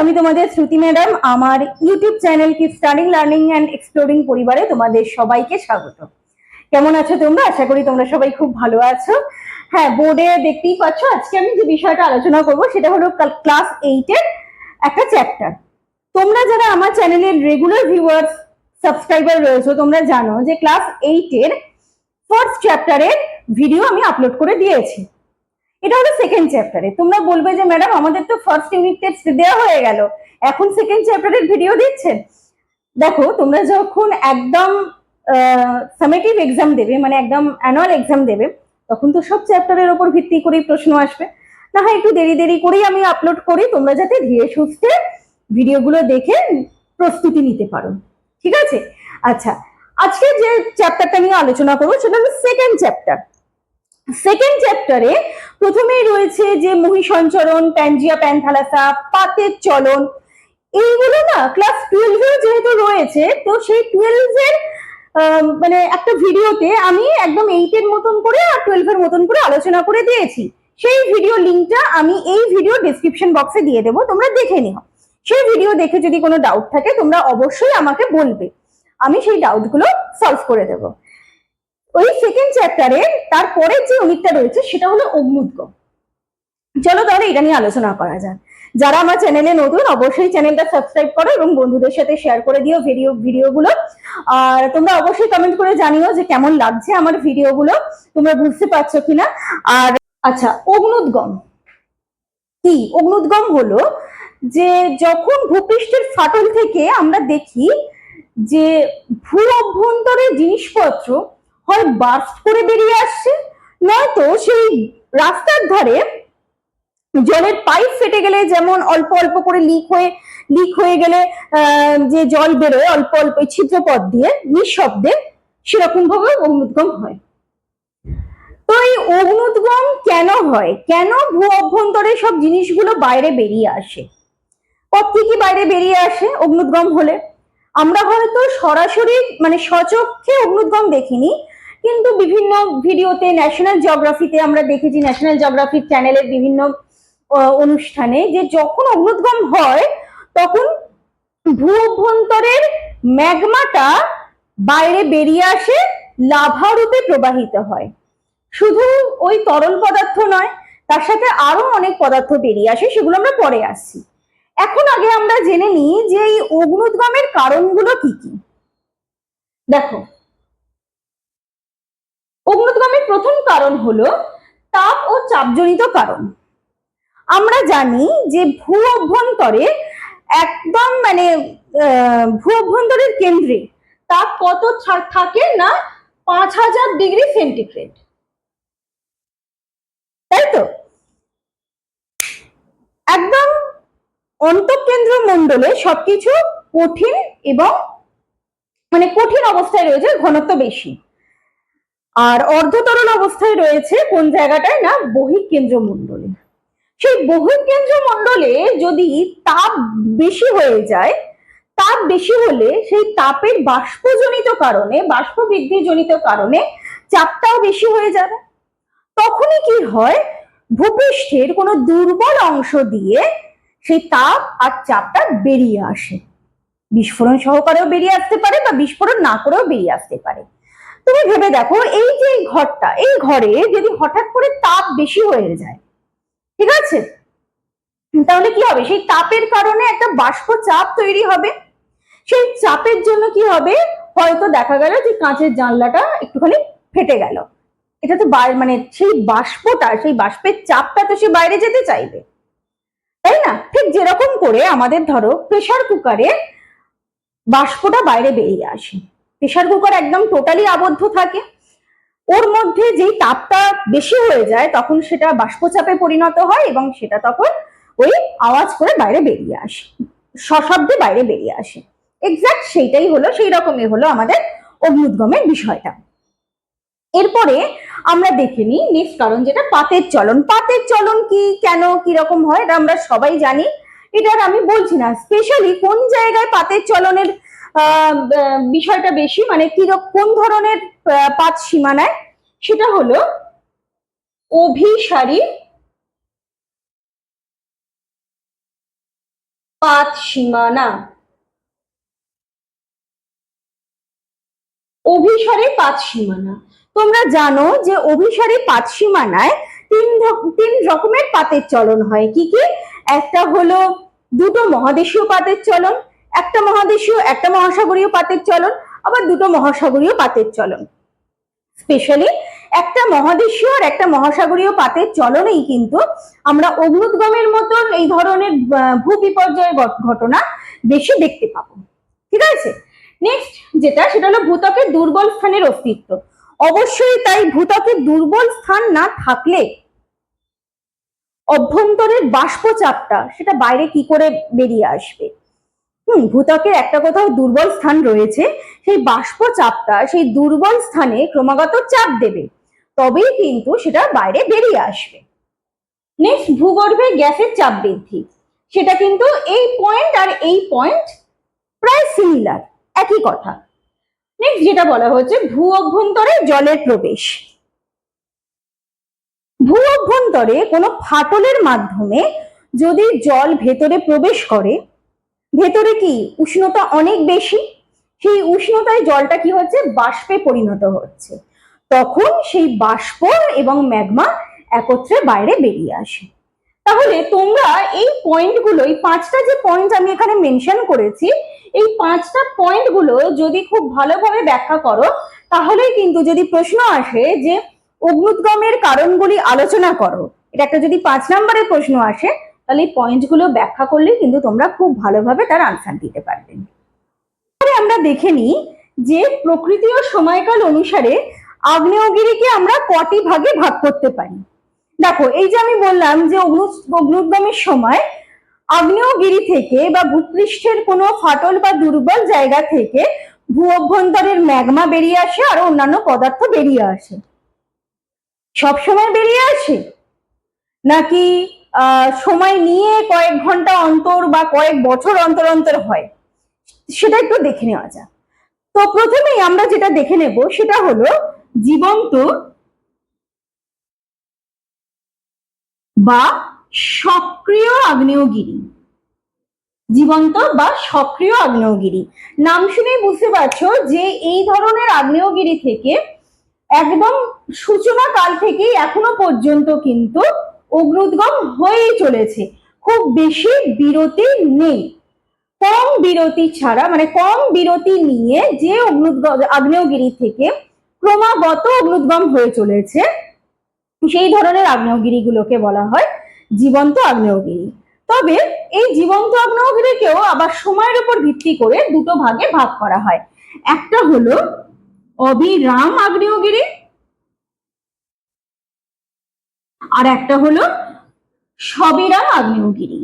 আমি তোমাদের শ্রুতি ম্যাডাম। আমার ইউটিউব চ্যানেল কি স্টাডিং লার্নিং অ্যান্ড এক্সপ্লোরিং পরিবারে তোমাদের সবাইকে স্বাগত। কেমন আছো তোমরা? আশা করি তোমরা সবাই খুব ভালো আছো। হ্যাঁ, বোর্ডে দেখতেই পাচ্ছ আজকে আমি যে বিষয়টা আলোচনা করব সেটা হলো ক্লাস 8 এর একটা চ্যাপ্টার। তোমরা যারা আমার চ্যানেলের রেগুলার ভিউয়ার্স সাবস্ক্রাইবার রয়েছো তোমরা জানো যে ক্লাস 8 এর ফার্স্ট চ্যাপ্টারের ভিডিও আমি আপলোড করে দিয়েছি। এটা হলো সেকেন্ড চ্যাপ্টারে। তোমরা বলবে যে ম্যাডাম আমাদের তো ফার্স্ট ইউনিট টেস্ট দেওয়া হয়ে গেল, এখন সেকেন্ড চ্যাপ্টারের ভিডিও দিচ্ছেন। দেখো, তোমরা যখন একদম সামেটিভ এক্সাম দেবে, মানে একদম অ্যানুয়াল এক্সাম দেবে, তখন তো সব চ্যাপ্টারের উপর ভিত্তি করেই প্রশ্ন আসবে। না হয় একটু দেরি দেরি করেই আমি আপলোড করি, তোমরা যাতে ধীরে সুস্থে ভিডিওগুলো দেখে প্রস্তুতি নিতে পারো। ঠিক আছে? আচ্ছা, আজকে যে চ্যাপ্টারটা নিয়ে আলোচনা করবো সেটা হলো সেকেন্ড চ্যাপ্টার। সেকেন্ড চ্যাপ্টারে প্রথমেই রয়েছে যে মহিসঞ্চরণ, প্যানজিয়া প্যানথালাসা, পাতের চলন। এইগুলো না ক্লাস 12 এ যেহেতু রয়েছে, তো সেই 12 এর মানে একটা ভিডিওতে আমি একদম 8 এর মতন করে আর 12 এর মতন করে আলোচনা করে দিয়েছি। সেই ভিডিও লিংকটা আমি এই ভিডিও ডেসক্রিপশন বক্সে দিয়ে দেবো, তোমরা দেখে নিও। সেই ভিডিও দেখে যদি কোনো ডাউট থাকে তোমরা অবশ্যই আমাকে বলবে, আমি সেই ডাউটগুলো সলভ করে দেবো। ওই সেকেন্ড চ্যাপ্টারে তারপরে যে ইউনিটটা রয়েছে সেটা হলো অগ্নুদ্গম। চলো তাহলে এটা নিয়ে আলোচনা করা যাক। যারা আমার চ্যানেলে নতুন অবশ্যই চ্যানেলটা সাবস্ক্রাইব করো এবং বন্ধুদের সাথে শেয়ার করে দিও ভিডিওগুলো। আর তোমরা অবশ্যই কমেন্ট করে জানিও যে কেমন লাগছে আমার ভিডিওগুলো, তোমরা বুঝতে পারছো কিনা। আর আচ্ছা, অগ্নুদ্গম কি? অগ্নুদ্গম হলো যে যখন ভূপৃষ্ঠের ফাটল থেকে আমরা দেখি যে ভূ অভ্যন্তরে জিনিসপত্র হয় বার্স্ট করে বেরিয়ে আসছে, নয়তো সেই রাস্তার ধারে জলের পাইপ ফেটে গেলে যেমন অল্প অল্প করে লিক হয়ে গেলে যে জল বেরোয় অল্প অল্প ছিদ্রপথ দিয়ে নিঃশব্দে, সেরকম ভাবে অগ্নুদ্গম হয়। তো এই অগ্নুদ্গম কেন হয়? কেন ভূ অভ্যন্তরে সব জিনিসগুলো বাইরে বেরিয়ে আসে? কোথা থেকে বাইরে বেরিয়ে আসে অগ্নুদ্গম হলে? আমরা হয়তো সরাসরি মানে সচক্ষে অগ্নুদ্গম দেখিনি, কিন্তু বিভিন্ন ভিডিওতে, ন্যাশনাল জিওগ্রাফিতে আমরা দেখেছি, ন্যাশনাল জিওগ্রাফিক চ্যানেলের বিভিন্ন অনুষ্ঠানে, যে যখন অগ্নুদ্গম হয় তখন ভূ অভ্যন্তরের ম্যাগমাটা বাইরে বেরিয়ে আসে, লাভা রূপে প্রবাহিত হয়। শুধু ওই তরল পদার্থ নয়, তার সাথে আরো অনেক পদার্থ বেরিয়ে আসে, সেগুলো আমরা পরে আসছি। এখন আগে আমরা জেনে নিই যে এই অগ্নুদ্গমের কারণগুলো কি কি। দেখো, অগ্নুদ্গমের প্রথম কারণ হলো তাপ ও চাপজনিত কারণ। আমরা জানি যে ভূ অভ্যন্তরে একদম মানে ভূ অভ্যন্তরের কেন্দ্রে তাপ কত থাকে না? 5000 ডিগ্রি সেন্টিগ্রেড, তাই তো? একদম অন্তঃকেন্দ্র মণ্ডলে সবকিছু কঠিন এবং মানে কঠিন অবস্থায় রয়েছে, ঘনত্ব বেশি। আর অর্ধতরল অবস্থায় রয়েছে কোন জায়গাটায় না? বহিঃকেন্দ্র মণ্ডলে। সেই বহিঃকেন্দ্র মণ্ডলে যদি তাপ বেশি হয়ে যায়, তাপ বেশি হলে সেই তাপের বাষ্পজনিত কারণে, বাষ্প বৃদ্ধিজনিত কারণে চাপটাও বেশি হয়ে যাবে। তখনই কি হয়? ভূপৃষ্ঠের কোনো দুর্বল অংশ দিয়ে সেই তাপ আর চাপটা বেরিয়ে আসে। বিস্ফোরণ সহকারেও বেরিয়ে আসতে পারে বা বিস্ফোরণ না করেও বেরিয়ে আসতে পারে। তুমি ভেবে দেখো, এই যে ঘরটা, এই ঘরে যদি হঠাৎ করে তাপ বেশি হয়ে যায়, ঠিক আছে, তাহলে কি হবে? সেই তাপের কারণে একটা বাষ্প চাপ তৈরি হবে। সেই চাপের জন্য কি হবে? হয়তো দেখা গেল যে কাঁচের জানলাটা একটুখানি ফেটে গেল। এটা তো মানে সেই বাষ্পটা, সেই বাষ্পের চাপটা তো সে বাইরে যেতে চাইবে, তাই না? ঠিক যেরকম করে আমাদের ধরো প্রেসার কুকারে বাষ্পটা বাইরে বেরিয়ে আসে। প্রেসার কুকার একদম টোটালি আবদ্ধ থাকে, ওর মধ্যে যেই তাপটা বেশি হয়ে যায় তখন সেটা বাষ্পচাপে পরিণত হয় এবং সেটা তখন ওই আওয়াজ করে বাইরে বেরিয়ে আসে, সশব্দে বাইরে বেরিয়ে আসে। এক্সাক্ট সেইটাই হলো, সেই রকমই হলো আমাদের অগ্নুদ্গমের বিষয়টা। এরপরে আমরা দেখে নিই নেক্সট কারণ, যেটা পাতের চলন। পাতের চলন কি, কেন, কিরকম হয়, এটা আমরা সবাই জানি, এটা আমি বলছি না। স্পেশালি কোন জায়গায় পাতের চলনের বিষয়টা বেশি, মানে কি কোন ধরনের পাত সীমানায়, সেটা হলো অভিসারী পাত সীমানা। অভিসারী পাত সীমানা। তোমরা জানো যে অভিসারী পাত সীমানায় তিন রকমের পাতের চলন হয়। কি কি? একটা হলো দুটো মহাদেশীয় পাতের চলন, একটা মহাসাগরীয় পাতের চলন, আবার দুটো মহাসাগরীয় পাতের চলন। স্পেশালি একটা মহাদেশীয় আর একটা মহাসাগরীয় পাতের চলনেই কিন্তু আমরা অগ্নুদ্গমের মতন এই ধরনের ভূবিপর্যয়ের ঘটনা বেশি দেখতে পাবো। ঠিক আছে, নেক্সট যেটা, সেটা হলো ভূত্বকের দুর্বল স্থানের অস্তিত্ব। অবশ্যই তাই, ভূত্বকের দুর্বল স্থান না থাকলে অভ্যন্তরের বাষ্পচাপটা সেটা বাইরে কি করে বেরিয়ে আসবে? ভূত্বকের একটা কোথাও দুর্বল স্থান রয়েছে, সেই বাষ্পচাপটা সেই দুর্বল স্থানে ক্রমাগত চাপ দেবে, তবেই কিন্তু সেটা বাইরে বেরিয়ে আসবে। নেক্সট, ভূগর্ভে গ্যাসের চাপ বৃদ্ধি। সেটা কিন্তু এই পয়েন্ট আর এই পয়েন্ট প্রায় সিমিলার, একই কথা। নেক্সট যেটা বলা হচ্ছে, ভূ অভ্যন্তরে জলের প্রবেশ। ভূ অভ্যন্তরে কোনো ফাটলের মাধ্যমে যদি জল ভেতরে প্রবেশ করে, ভেতরে কি উষ্ণতা অনেক বেশি, সেই উষ্ণতায় জলটা কি হচ্ছে, বাষ্পে পরিণত হচ্ছে, তখন সেই বাষ্প এবং ম্যাগমা একত্রে বাইরে বেরিয়ে আসে। তাহলে তোমরা এই পয়েন্টগুলো, এই পাঁচটা যে পয়েন্ট আমি এখানে মেনশন করেছি, এই পাঁচটা পয়েন্টগুলো যদি খুব ভালোভাবে ব্যাখ্যা করো, তাহলে কিন্তু যদি প্রশ্ন আসে যে অগ্নুদ্গমের কারণগুলি আলোচনা করো, এটা একটা যদি 5 নম্বরের প্রশ্ন আসে, তাহলে এই পয়েন্টগুলো ব্যাখ্যা করলেই কিন্তু তোমরা খুব ভালোভাবে তার আনসার দিতে পারবে। আমরা দেখে নিই যে প্রকৃতি ও সময়কাল অনুসারে আগ্নেয়গিরিকে আমরা কটি ভাগে ভাগ করতে পারি। দেখো, এই যে আমি বললাম যে অগ্নুদ্গমের সময় আগ্নেয়গিরি থেকে বা ভূপৃষ্ঠের কোনো ফাটল বা দুর্বল জায়গা থেকে ভূ অভ্যন্তরের ম্যাগমা বেরিয়ে আসে আর অন্যান্য পদার্থ বেরিয়ে আসে। সবসময় বেরিয়ে আসে নাকি সময় নিয়ে কয়েক ঘন্টা অন্তর বা কয়েক বছর অন্তর অন্তর হয়, সেটা একটু দেখে নেওয়া যাক। তো প্রথমেই আমরা যেটা দেখে নেব সেটা হলো জীবন্ত বা সক্রিয় আগ্নেয়গিরি। জীবন্ত বা সক্রিয় আগ্নেয়গিরি, নাম শুনেই বুঝতে পারছো যে এই ধরনের আগ্নেয়গিরি থেকে একদম সূচনা কাল থেকেই এখনো পর্যন্ত কিন্তু অগ্নুদ্গম হয়েই চলেছে, খুব বেশি বিরতি নেই। কম বিরতি ছাড়া, মানে কম বিরতি নিয়ে যে আগ্নেয়গিরি থেকে ক্রমাগত অগ্নুদ্গম হয়ে চলেছে, সেই ধরনের আগ্নেয়গিরিগুলোকে বলা হয় জীবন্ত আগ্নেয়গিরি। তবে এই জীবন্ত আগ্নেয়গিরিকেও আবার সময়ের উপর ভিত্তি করে দুটো ভাগে ভাগ করা হয়। একটা হলো অবিরাম আগ্নেয়গিরি, আর একটা হলো সবিরাম আগ্নেয়গিরি।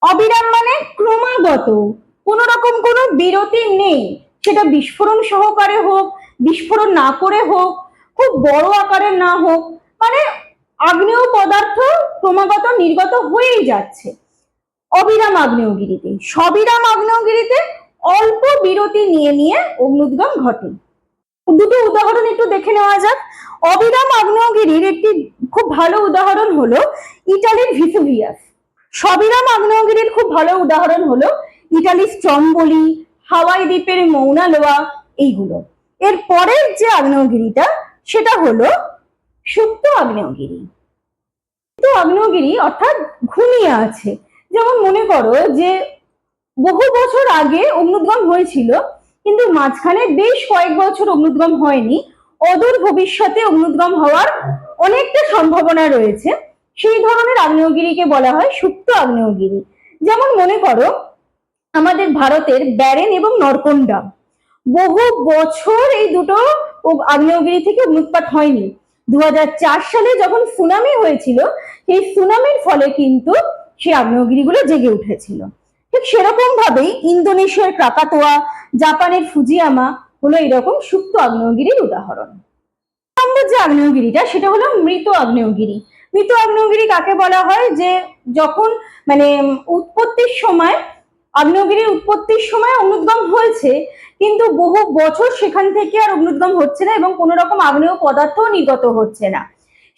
অবিরাম মানে ক্রমাগত, কোন রকম কোনো বিরতি নেই, সেটা বিস্ফোরণ সহকারে হোক, বিস্ফোরণ না করে হোক, খুব বড় আকারের না হোক, মানে আগ্নেয় পদার্থ ক্রমাগত নির্গত হয়েই যাচ্ছে অবিরাম আগ্নেয়গিরিতে। সবিরাম আগ্নেয়গিরিতে অল্প বিরতি নিয়ে নিয়ে অগ্নুদ্গম ঘটে। দুটো উদাহরণ একটু দেখে নেওয়া যাক। অবিরাম আগ্নেয়গিরির একটি খুব ভালো উদাহরণ হলো ইটালির ভিসুভিয়াস। সবিরাম আগ্নেয়গিরির খুব ভালো উদাহরণ হলো ইটালির স্ট্রম্বোলি, হাওয়াই দ্বীপের মৌনা লোয়া, এইগুলো। এর পরের যে আগ্নেয়গিরিটা সেটা হলো সুপ্ত আগ্নেয়গিরি। সুপ্ত আগ্নেয়গিরি অর্থাৎ ঘুমিয়ে আছে। যেমন মনে করো যে বহু বছর আগে অগ্নুদ্গম হয়েছিল, কিন্তু মাঝখানে বেশ কয়েক বছর অগ্নুদ্গম হয়নি, অদূর ভবিষ্যতে অগ্নুদ্গম হওয়ার অনেকটা সম্ভাবনা রয়েছে, সেই ধরনের আগ্নেয়গিরিকে বলা হয় সুপ্ত আগ্নেয়গিরি। যেমন মনে করো আমাদের ভারতের ব্যারেন এবং নরকন্ডা, বহু বছর এই দুটো আগ্নেয়গিরি থেকে অগ্নুৎপাত হয়নি। 2004 সালে যখন সুনামি হয়েছিল, সেই সুনামির ফলে কিন্তু সেই আগ্নেয়গিরিগুলো জেগে উঠেছিল। ঠিক সেরকম ভাবেই ইন্দোনেশিয়ার ক্রাকাতোয়া, জাপানের ফুজিয়ামা হলো এরকম সুপ্ত আগ্নেয়গিরির উদাহরণ। নম্বর যে আগ্নেয়গিরিটা সেটা হলো মৃত আগ্নেয়গিরি। মৃত আগ্নেয়গিরি কাকে বলা হয়? যে যখন মানে উৎপত্তির সময়, আগ্নেয়গিরির উৎপত্তির সময় অগ্নুদ্গম হয়েছে, কিন্তু বহু বছর সেখান থেকে আর অগ্নুদ্গম হচ্ছে না এবং কোনো রকম আগ্নেয় পদার্থ নির্গত হচ্ছে না,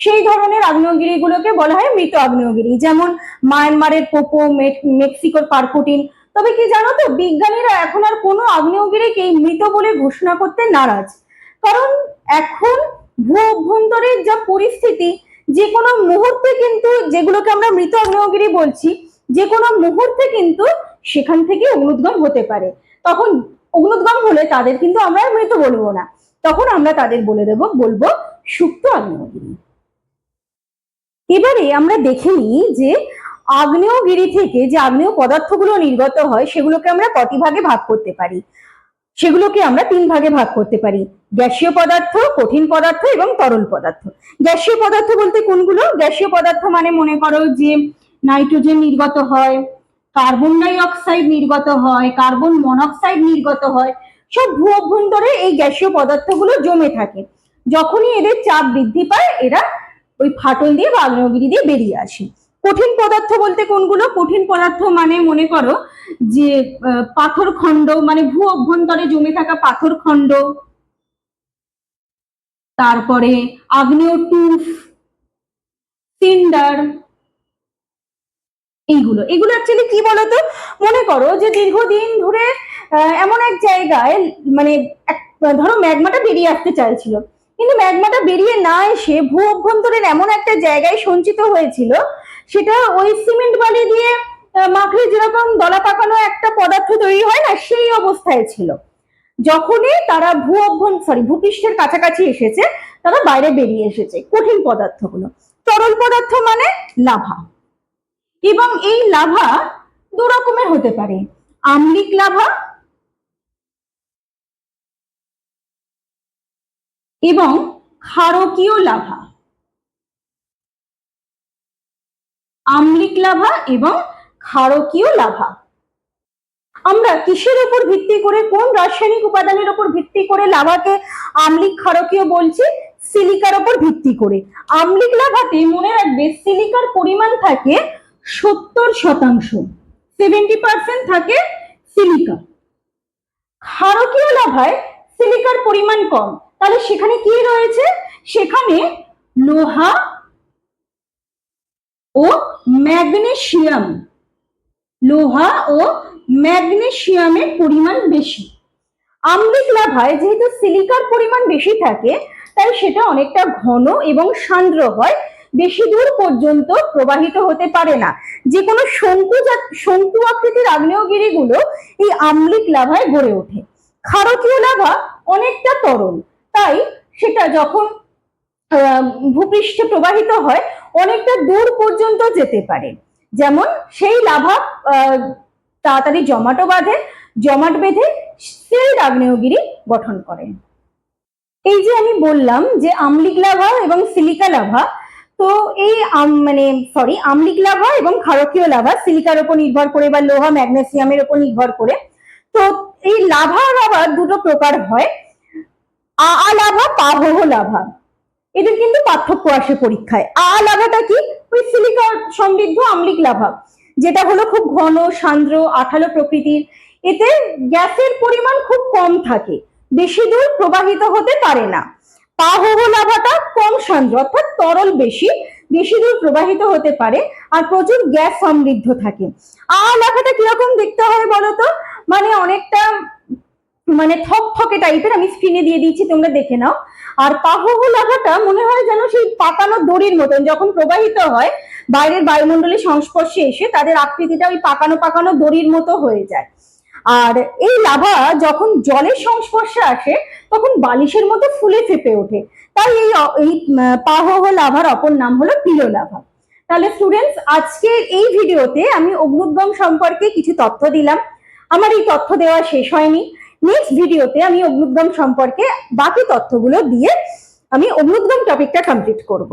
সেই ধরনের আগ্নেয়গিরিগুলোকে বলা হয় মৃত আগ্নেয়গিরি, যেমন মায়ানমারের পোপো, মেক্সিকোর পারকুটিন। তবে কি জানো তো, বিজ্ঞানীরা এখন আর কোনো আগ্নেয়গিরিকেই মৃত বলে ঘোষণা করতে নারাজ, কারণ এখন ভূ অভ্যন্তরের যা পরিস্থিতি, যে কোনো মুহূর্তে কিন্তু, যেগুলোকে আমরা মৃত আগ্নেয়গিরি বলছি, যে কোনো মুহূর্তে কিন্তু সেখান থেকে অগ্নুদ্গম হতে পারে। তখন অগ্নুদ্গম হলে তাদের কিন্তু আমরা মৃত বলবো না, তখন আমরা তাদের বলবো সুপ্ত আগ্নেয়গিরি। এবারে আমরা দেখে নিই যে আগ্নেয়গিরি থেকে যে আগ্নেয় পদার্থগুলো নির্গত হয় সেগুলোকে আমরা কটি ভাগে ভাগ করতে পারি। সেগুলোকে আমরা 3 ভাগে ভাগ করতে পারি: গ্যাসীয় পদার্থ, কঠিন পদার্থ এবং তরল পদার্থ। গ্যাসীয় পদার্থ বলতে কোনগুলো? গ্যাসীয় পদার্থ মানে মনে করো যে নাইট্রোজেন নির্গত হয়, কার্বন ডাই অক্সাইড নির্গত হয়, কার্বন মনোক্সাইড নির্গত হয়, সব ভূ অভ্যন্তরে এই গ্যাসীয় পদার্থগুলো জমে থাকে। যখনই এদের চাপ বৃদ্ধি পায় এরা ওই ফাটল দিয়ে বা আগ্নেয়গিরি দিয়ে বেরিয়ে আসে। কঠিন পদার্থ বলতে কোনগুলো? কঠিন পদার্থ মানে মনে করো যে পাথর খণ্ড, মানে ভূ অভ্যন্তরে জমে থাকা পাথর খণ্ড, তারপরে আগ্নেয় টুফ, সিন্ডার, এগুলো অ্যাকচুয়ালি কি বলতো, মনে করো যে দীর্ঘদিন ধরে এমন এক জায়গায়, মানে ধরো ম্যাগমাটা বেরিয়ে আসতে চাইছিল, কিন্তু ম্যাগমাটা বেরিয়ে না এসে ভূ অভ্যন্তরের এমন একটা জায়গায় সঞ্চিত হয়েছিল, সেটা ওই সিমেন্ট বালি দিয়ে মাখলে যেরকম দলা পাকানো একটা পদার্থ তৈরি হয় না, সেই অবস্থায় ছিল। যখনই তারা ভূপৃষ্ঠের কাছাকাছি এসেছে, তারা বাইরে বেরিয়ে এসেছে। কঠিন পদার্থগুলো। তরল পদার্থ মানে লাভা, এবং এই লাভা দু রকমের হতে পারে: আম্লিক লাভা এবং ক্ষারকীয় লাভা। আম্লিক লাভা এবং ক্ষারকীয় লাভা। আমরা কিসের উপর ভিত্তি করে, কোন রাসায়নিক উপাদানের উপর ভিত্তি করে লাভাকে আম্লিক ক্ষারকীয় বলছি? সিলিকার উপর ভিত্তি করে। আম্লিক লাভাতে মনে রাখবে সিলিকার পরিমাণ থাকে 70%, 70% থাকে সিলিকা। ক্ষারকীয় লাভায় সিলিকার পরিমাণ কম, তাহলে সেখানে কি রয়েছে? সেখানে লোহা ও ম্যাগনেসিয়াম, লোহা ও ম্যাগনেসিয়ামের পরিমাণ বেশি। আম্লিক লাভায় যেহেতু সিলিকার পরিমাণ বেশি থাকে, তাই সেটা অনেকটা ঘন এবং সান্দ্র হয়, বেশি দূর পর্যন্ত প্রবাহিত হতে পারে না। যে কোনো শঙ্কু আকৃতির আগ্নেয়গিরিগুলো এই আম্লিক লাভায় গড়ে ওঠে। ক্ষারকীয় লাভা অনেকটা তরল, তাই সেটা যখন ভূপৃষ্ঠে প্রবাহিত হয় অনেকটা দূর পর্যন্ত যেতে পারে। যেমন সেই লাভা তাড়াতাড়ি জমাট বেঁধে সিল্ড আগ্নেয়গিরি গঠন করে। এই যে আমি বললাম যে আম্লিক লাভা এবং সিলিকা লাভা, তো এই আম্লিক লাভা এবং ক্ষারকীয় লাভা সিলিকার উপর নির্ভর করে বা লোহা ম্যাগনেসিয়ামের উপর নির্ভর করে। তো এই লাভা আবার দুটো প্রকার হয়: আ লাভা, পাহহ লাভা। এদের কিন্তু পার্থক্য আসে পরীক্ষায়। লাভাটা কি? ওই সিলিকা সমৃদ্ধ আম্লিক লাভা, যেটা হলো খুব ঘন, সান্দ্র, আঠালো প্রকৃতির। এতে গ্যাসের পরিমাণ খুব কম থাকে, বেশি দূর প্রবাহিত হতে পারে না। পাহহ লাভাটা কম সান্দ্র, অর্থাৎ তরল বেশি দূর প্রবাহিত হতে পারে আর প্রচুর গ্যাস সমৃদ্ধ থাকে। লাভাটা কিরকম দেখতে হয় বলতো? মানে অনেকটা থকথকে টাইপের, আমি স্ক্রিনে দিয়ে দিচ্ছি, তোমরা দেখে নাও। আর পাহহ লাভাটা মনে হয় যেন সেই পাকানো দড়ির মতন, যখন প্রবাহিত হয় বাইরের বায়ুমণ্ডলের সংস্পর্শে এসে তাদের আকৃতিটা ওই পাকানো দড়ির মতো হয়ে যায়। আর এই লাভা যখন জলের সংস্পর্শে আসে তখন বালিশের মতো ফুলে ফেপে ওঠে, তাই এই পাহহ লাভার অপর নাম হলো পিলো লাভা। তাহলে স্টুডেন্টস, আজকের এই ভিডিওতে আমি অগ্নুদ্গম সম্পর্কে কিছু তথ্য দিলাম। আমার এই তথ্য দেওয়া শেষ হয়নি। নেক্সট ভিডিওতে আমি অগ্নুদ্গম সম্পর্কে বাকি তথ্যগুলো দিয়ে আমি অগ্নুদ্গম টপিকটা কমপ্লিট করব।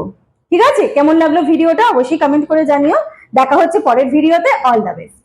ঠিক আছে? কেমন লাগলো ভিডিওটা অবশ্যই কমেন্ট করে জানিও। দেখা হচ্ছে পরের ভিডিওতে। All the best.